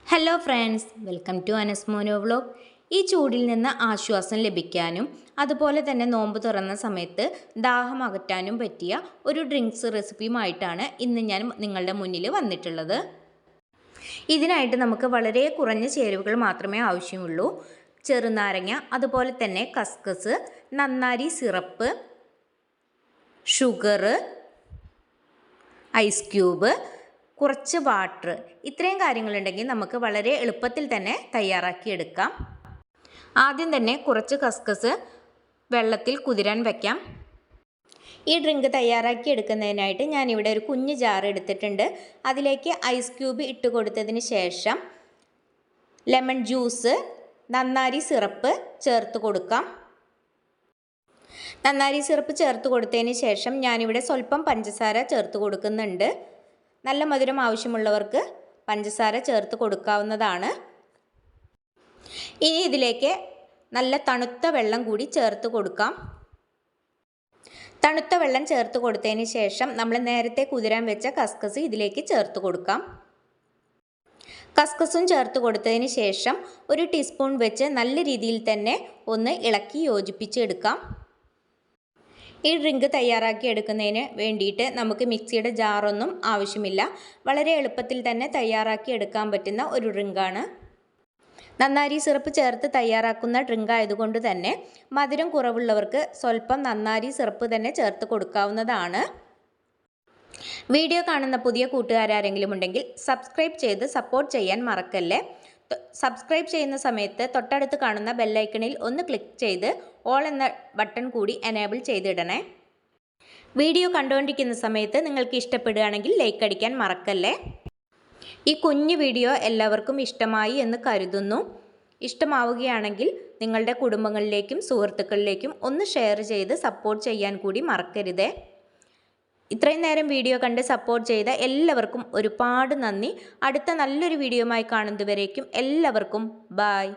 Hello friends, welcome to അനസ്മോനോ vlog. ഈ ചൂടിൽ നിന്ന് ആശ്വാസം ലഭിക്കാനും അതുപോലെ തന്നെ നോമ്പ് തുറന്ന സമയത്ത് ദാഹം അകറ്റാനും പറ്റിയ ഒരു ഡ്രിങ്ക്സ് റെസിപ്പിയുമായിട്ടാണ് ഇന്ന് ഞാൻ നിങ്ങളുടെ മുന്നിൽ വന്നിട്ടുള്ളത്. ഇതിനായിട്ട് നമുക്ക് വളരെ കുറഞ്ഞ ചേരുവകൾ മാത്രമേ ആവശ്യമുള്ളൂ. ചെറുനാരങ്ങ, അതുപോലെ തന്നെ കസ്കസ്, നന്നാരി സിറപ്പ്, ഷുഗർ, ഐസ് ക്യൂബ്, കുറച്ച് വാട്ടർ, ഇത്രയും കാര്യങ്ങളുണ്ടെങ്കിൽ നമുക്ക് വളരെ എളുപ്പത്തിൽ തന്നെ തയ്യാറാക്കിയെടുക്കാം. ആദ്യം തന്നെ കുറച്ച് കസ്കസ് വെള്ളത്തിൽ കുതിരാൻ വയ്ക്കാം. ഈ ഡ്രിങ്ക് തയ്യാറാക്കി എടുക്കുന്നതിനായിട്ട് ഞാനിവിടെ ഒരു കുഞ്ഞ് ജാർ എടുത്തിട്ടുണ്ട്. അതിലേക്ക് ഐസ് ക്യൂബ് ഇട്ട് കൊടുത്തതിന് ശേഷം ലെമൺ ജ്യൂസ്, നന്നാരി സിറപ്പ് ചേർത്ത് കൊടുക്കാം. നന്നാരി സിറപ്പ് ചേർത്ത് കൊടുത്തതിന് ശേഷം ഞാനിവിടെ സ്വല്പം പഞ്ചസാര ചേർത്ത് കൊടുക്കുന്നുണ്ട്. നല്ല മധുരം ആവശ്യമുള്ളവർക്ക് പഞ്ചസാര ചേർത്ത് കൊടുക്കാവുന്നതാണ്. ഇനി ഇതിലേക്ക് നല്ല തണുത്ത വെള്ളം കൂടി ചേർത്ത് കൊടുക്കാം. തണുത്ത വെള്ളം ചേർത്ത് കൊടുത്തതിന് ശേഷം നമ്മൾ നേരത്തെ കുതിരാൻ വെച്ച കസ്കസ് ഇതിലേക്ക് ചേർത്ത് കൊടുക്കാം. കസ്കസും ചേർത്ത് കൊടുത്തതിന് ശേഷം ഒരു ടീസ്പൂൺ വെച്ച് നല്ല രീതിയിൽ തന്നെ ഒന്ന് ഇളക്കി യോജിപ്പിച്ചെടുക്കാം. ഈ ഡ്രിങ്ക് തയ്യാറാക്കി എടുക്കുന്നതിന് വേണ്ടിയിട്ട് നമുക്ക് മിക്സിയുടെ ജാറൊന്നും ആവശ്യമില്ല. വളരെ എളുപ്പത്തിൽ തന്നെ തയ്യാറാക്കി എടുക്കാൻ പറ്റുന്ന ഒരു ഡ്രിങ്കാണ്. നന്നാരി സിറപ്പ് ചേർത്ത് തയ്യാറാക്കുന്ന ഡ്രിങ്ക് ആയതുകൊണ്ട് തന്നെ മധുരം കുറവുള്ളവർക്ക് സ്വല്പം നന്നാരി സിറപ്പ് തന്നെ ചേർത്ത് കൊടുക്കാവുന്നതാണ്. വീഡിയോ കാണുന്ന പുതിയ കൂട്ടുകാരെങ്കിലും ഉണ്ടെങ്കിൽ സബ്സ്ക്രൈബ് ചെയ്ത് സപ്പോർട്ട് ചെയ്യാൻ മറക്കല്ലേ. സബ്സ്ക്രൈബ് ചെയ്യുന്ന സമയത്ത് തൊട്ടടുത്ത് കാണുന്ന ബെല്ലൈക്കണിൽ ഒന്ന് ക്ലിക്ക് ചെയ്ത് ഓൾ എന്ന ബട്ടൺ കൂടി എനേബിൾ ചെയ്തിടണേ. വീഡിയോ കണ്ടുകൊണ്ടിരിക്കുന്ന സമയത്ത് നിങ്ങൾക്ക് ഇഷ്ടപ്പെടുകയാണെങ്കിൽ ലൈക്ക് അടിക്കാൻ മറക്കല്ലേ. ഈ കുഞ്ഞു വീഡിയോ എല്ലാവർക്കും ഇഷ്ടമായി എന്ന് കരുതുന്നു. ഇഷ്ടമാവുകയാണെങ്കിൽ നിങ്ങളുടെ കുടുംബങ്ങളിലേക്കും സുഹൃത്തുക്കളിലേക്കും ഒന്ന് ഷെയർ ചെയ്ത് സപ്പോർട്ട് ചെയ്യാൻ കൂടി മറക്കരുതേ. ഇത്രയും നേരം വീഡിയോ കണ്ട് സപ്പോർട്ട് ചെയ്ത എല്ലാവർക്കും ഒരുപാട് നന്ദി. അടുത്ത നല്ലൊരു വീഡിയോയുമായി കാണുന്നതുവരേക്കും എല്ലാവർക്കും ബായ്.